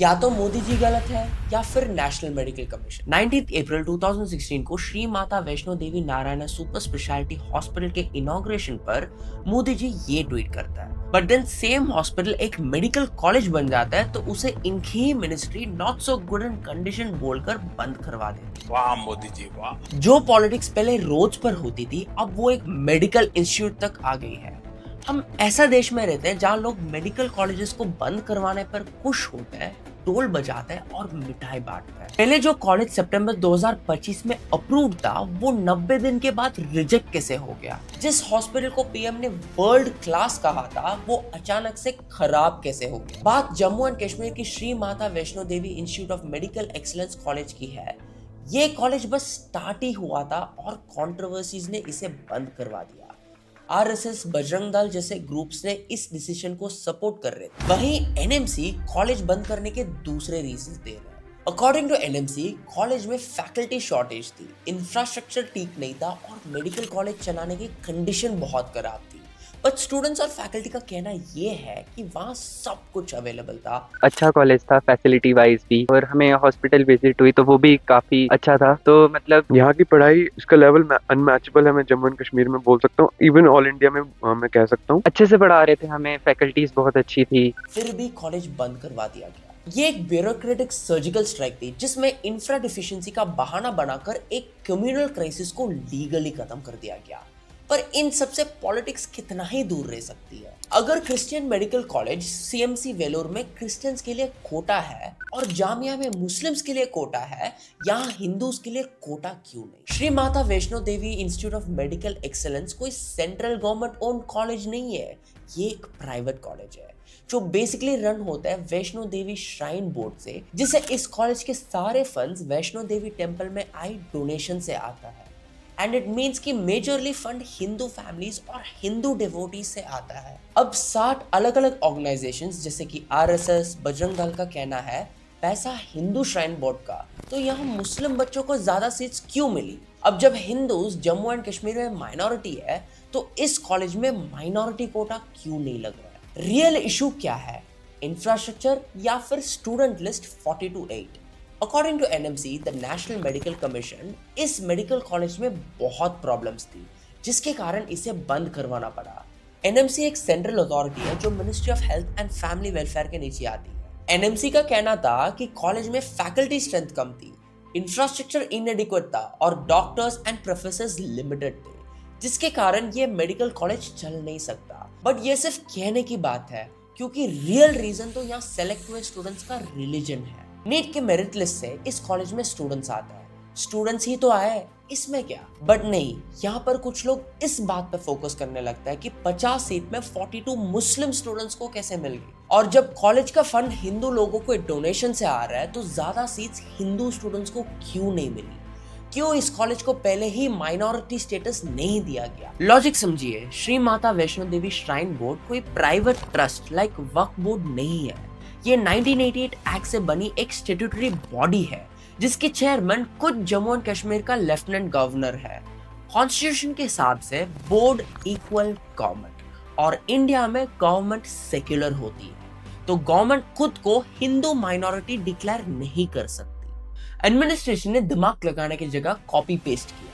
या तो मोदी जी गलत है या फिर नेशनल मेडिकल कमीशन। 19 अप्रैल 2016 को Shri Mata Vaishno Devi Narayan super speciality hospital के इनॉग्रेशन पर मोदी जी ये ट्वीट करता है, बट देन सेम हॉस्पिटल एक मेडिकल कॉलेज बन जाता है तो उसे इनकी ही ministry not so good in condition बोलकर बंद करवा देती है। वाह मोदी जी वाह। जो पॉलिटिक्स पहले रोज पर होती थी अब वो एक मेडिकल इंस्टीट्यूट तक आ गई है। हम ऐसा देश में रहते हैं जहाँ लोग मेडिकल कॉलेजेस को बंद करवाने पर खुश होते हैं, टोल बजाते हैं और मिठाई बांटते हैं। पहले जो कॉलेज सितंबर 2025 में अप्रूव था वो 90 दिन के बाद रिजेक्ट कैसे हो गया? जिस हॉस्पिटल को पीएम ने वर्ल्ड क्लास कहा था वो अचानक से खराब कैसे हो गया? बात जम्मू एंड कश्मीर की Shri Mata Vaishno Devi institute of medical excellence college की है। ये कॉलेज बस स्टार्ट ही हुआ था और कंट्रोवर्सीज ने इसे बंद करवा दिया। आरएसएस, बजरंग दल जैसे ग्रुप्स ने इस डिसीजन को सपोर्ट कर रहे थे। वहीं एनएमसी कॉलेज बंद करने के दूसरे रीजंस दे रहे हैं। अकॉर्डिंग टू एनएमसी, कॉलेज में फैकल्टी शॉर्टेज थी, इंफ्रास्ट्रक्चर ठीक नहीं था और मेडिकल कॉलेज चलाने की कंडीशन बहुत खराब थी। बट स्टूडेंट्स और फैकल्टी का कहना ये है कि वहाँ सब कुछ अवेलेबल था। अच्छा कॉलेज था फैसिलिटी वाइज भी, और हमें हॉस्पिटल विजिट हुई तो वो भी काफी अच्छा था। तो मतलब यहाँ की पढ़ाई, इसका लेवल अनमैचेबल है, मैं जम्मू एंड कश्मीर में बोल सकता हूँ, इवन ऑल इंडिया में मैं कह सकता हूँ। अच्छे से पढ़ा रहे थे हमें, फैकल्टीज बहुत अच्छी थी। फिर भी कॉलेज बंद करवा दिया गया। ये एक ब्यूरोक्रेटिक सर्जिकल स्ट्राइक थी जिसमें इंफ्रा डिफिशिएंसी का बहाना बनाकर एक कम्युनल क्राइसिस को लीगली खत्म कर दिया गया। पर इन सबसे पॉलिटिक्स कितना ही दूर रह सकती है? अगर Christian medical college CMC Vellore में क्रिश्चियंस के लिए कोटा है और जामिया में मुस्लिम्स के लिए कोटा है, यहाँ हिंदूज के लिए कोटा क्यों नहीं? Shri Mata Vaishno Devi institute of medical excellence कोई सेंट्रल गवर्नमेंट ओन कॉलेज नहीं है, ये एक प्राइवेट कॉलेज है जो बेसिकली रन होता है वैष्णो देवी श्राइन बोर्ड से, जिसे इस कॉलेज के सारे फंड्स वैष्णो देवी टेम्पल में आई डोनेशन से आता है। एंड इट मीन्स कि मेजरली फंड हिंदू फैमिलीज और हिंदू डिवोटीज से आता है। अब 60 अलग अलग ऑर्गेनाइजेशंस जैसे कि आरएसएस, बजरंग दल का कहना है पैसा हिंदू श्राइन बोर्ड का, तो यहाँ मुस्लिम बच्चों को ज्यादा सीट्स क्यों मिली? अब जब हिंदूज जम्मू एंड कश्मीर में माइनॉरिटी है तो इस कॉलेज में माइनॉरिटी कोटा क्यों नहीं लग रहा है? रियल इशू क्या है, इंफ्रास्ट्रक्चर या फिर student list 42-8? According to NMC, the National Medical Commission, इस मेडिकल कॉलेज में बहुत प्रॉब्लम्स थी जिसके कारण इसे बंद करवाना पड़ा। एनएमसी एक सेंट्रल अथॉरिटी है जो ministry of health and family welfare के नीचे आती है। एनएमसी का कहना था कि कॉलेज में फैकल्टी स्ट्रेंथ कम थी, इंफ्रास्ट्रक्चर इनएडिक्वेट था और डॉक्टर्स एंड प्रोफेसर्स लिमिटेड थे, जिसके कारण ये मेडिकल कॉलेज चल नहीं सकता। बट ये सिर्फ कहने की बात है क्योंकि रियल रीजन तो यहाँ सेलेक्ट हुए स्टूडेंट्स का रिलीजन है। नीट के मेरिट लिस्ट से इस कॉलेज में स्टूडेंट्स आते हैं, स्टूडेंट्स ही तो आए, इसमें क्या? बट नहीं, यहाँ पर कुछ लोग इस बात पे फोकस करने लगता है कि 50 सीट में 42 मुस्लिम स्टूडेंट्स को कैसे मिल गई, और जब कॉलेज का फंड हिंदू लोगों को डोनेशन से आ रहा है तो ज्यादा सीट्स हिंदू स्टूडेंट्स को क्यों नहीं मिली? क्यों इस कॉलेज को पहले ही माइनॉरिटी स्टेटस नहीं दिया गया? लॉजिक समझिए, श्री माता वैष्णो देवी श्राइन बोर्ड कोई प्राइवेट ट्रस्ट लाइक वक्फ बोर्ड नहीं है। ये 1988 एक्ट से बनी एक स्टैट्यूटरी बॉडी है जिसके चेयरमैन खुद जम्मू एंड कश्मीर का लेफ्टिनेंट गवर्नर है। कॉन्स्टिट्यूशन के हिसाब से बोर्ड इक्वल गवर्नमेंट और इंडिया में गवर्नमेंट सेक्युलर होती है, तो गवर्नमेंट खुद को हिंदू माइनॉरिटी डिक्लेयर नहीं कर सकती। एडमिनिस्ट्रेशन ने दिमाग लगाने की जगह कॉपी पेस्ट किया।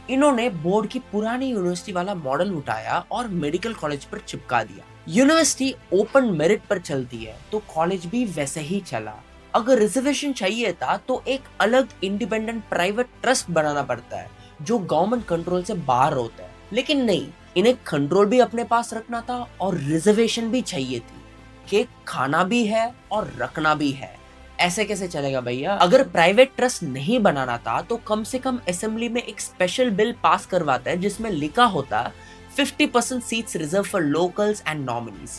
इन्होंने बोर्ड की पुरानी यूनिवर्सिटी वाला मॉडल उठाया और मेडिकल कॉलेज पर चिपका दिया। यूनिवर्सिटी ओपन मेरिट पर चलती है तो कॉलेज भी वैसे ही चला। अगर रिजर्वेशन चाहिए था तो एक अलग इंडिपेंडेंट प्राइवेट ट्रस्ट बनाना पड़ता है जो गवर्नमेंट कंट्रोल से बाहर होता है, लेकिन नहीं, इन्हें कंट्रोल भी अपने पास रखना था और रिजर्वेशन भी चाहिए थी कि खाना भी है और रखना भी है। ऐसे कैसे चलेगा भैया? अगर प्राइवेट ट्रस्ट नहीं बनाना था तो कम से कम असेंबली में एक स्पेशल बिल पास करवाता है जिसमें लिखा होता 50% seats reserve for locals and nominees.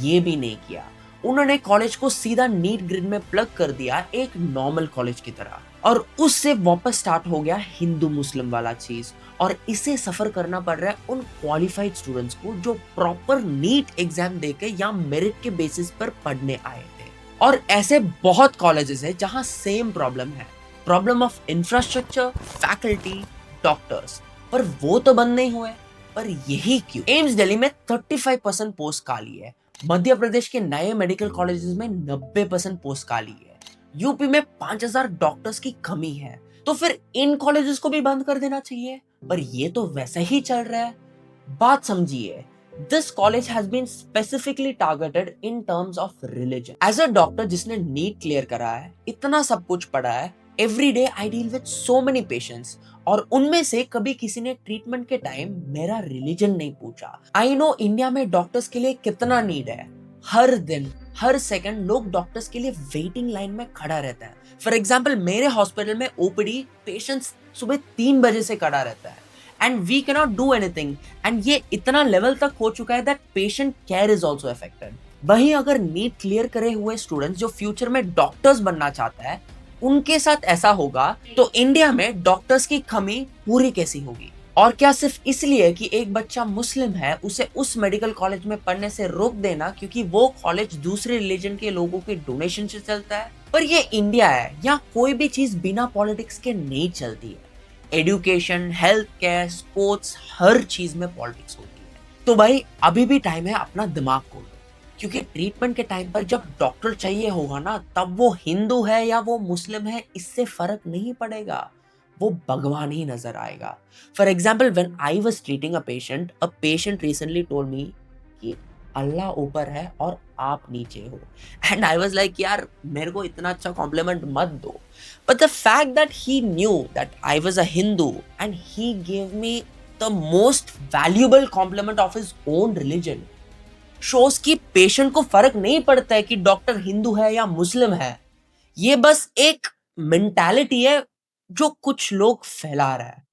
ये भी नहीं किया। उन्होंने कॉलेज को सीधा नीट ग्रिड में प्लग कर दिया एक नॉर्मल कॉलेज की तरह, और उससे वापस स्टार्ट हो गया हिंदू मुस्लिम वाला चीज, और इसे सफर करना पड़ रहा है उन क्वालिफाइड स्टूडेंट्स को जो प्रॉपर नीट एग्जाम देके या मेरिट के बेसिस पर पढ़ने आए थे। और ऐसे बहुत कॉलेजेस है जहां सेम प्रॉब्लम है, problem of infrastructure, faculty, doctors, पर वो तो बंद नहीं हुए। पर यही क्यों? एम्स दिल्ली में 35% पोस्ट खाली है, मध्य प्रदेश के नए मेडिकल कॉलेजेस में 90% पोस्ट खाली है, यूपी में 5000 डॉक्टर्स की कमी है, तो फिर इन कॉलेजेस को भी बंद कर देना चाहिए। पर ये तो वैसे ही चल रहा है। बात समझिए, this college has been specifically targeted in terms of religion. As a doctor जिसने नीट क्लियर करा है, इतना सब कुछ पढ़ा है, every day I deal with so many patients, और उनमें से कभी किसी ने ट्रीटमेंट के टाइम मेरा रिलीजन नहीं पूछा। आई नो इंडिया में डॉक्टर्स के लिए कितना नीड है। हर दिन हर सेकंड लोग डॉक्टर्स के लिए वेटिंग लाइन में खड़ा रहता है। फॉर एग्जाम्पल, मेरे हॉस्पिटल में ओपीडी पेशेंट्स सुबह 3 बजे से खड़ा रहता है, and we can not do anything. And ये इतना लेवल तक हो चुका है that patient care is also affected. वहीं अगर नीट क्लियर करे हुए स्टूडेंट्स जो फ्यूचर में डॉक्टर्स बनना चाहता है, उनके साथ ऐसा होगा, तो इंडिया में डॉक्टर्स की कमी पूरी कैसी होगी? और क्या सिर्फ इसलिए कि एक बच्चा मुस्लिम है उसे उस मेडिकल कॉलेज में पढ़ने से रोक देना क्योंकि वो कॉलेज दूसरे रिलीजन के लोगों के डोनेशन से चलता है? पर ये इंडिया है, यहाँ कोई भी चीज बिना पॉलिटिक्स के नहीं चलती है। एजुकेशन, हेल्थ केयर, स्पोर्ट्स, हर चीज में पॉलिटिक्स होती है। तो भाई अभी भी टाइम है अपना दिमाग खोलो, क्योंकि ट्रीटमेंट के टाइम पर जब डॉक्टर चाहिए होगा ना, तब वो हिंदू है या वो मुस्लिम है इससे फर्क नहीं पड़ेगा, वो भगवान ही नजर आएगा। For example, when I was treating a patient recently told me कि अल्लाह ऊपर है और आप नीचे हो, एंड आई वाज लाइक यार मेरे को इतना अच्छा कॉम्प्लीमेंट मत दो। But the fact that he knew that I was a Hindu and he gave me the most valuable compliment of his own religion shows कि पेशेंट को फर्क नहीं पड़ता है कि डॉक्टर हिंदू है या मुस्लिम है। ये बस एक मेंटालिटी है जो कुछ लोग फैला रहा है।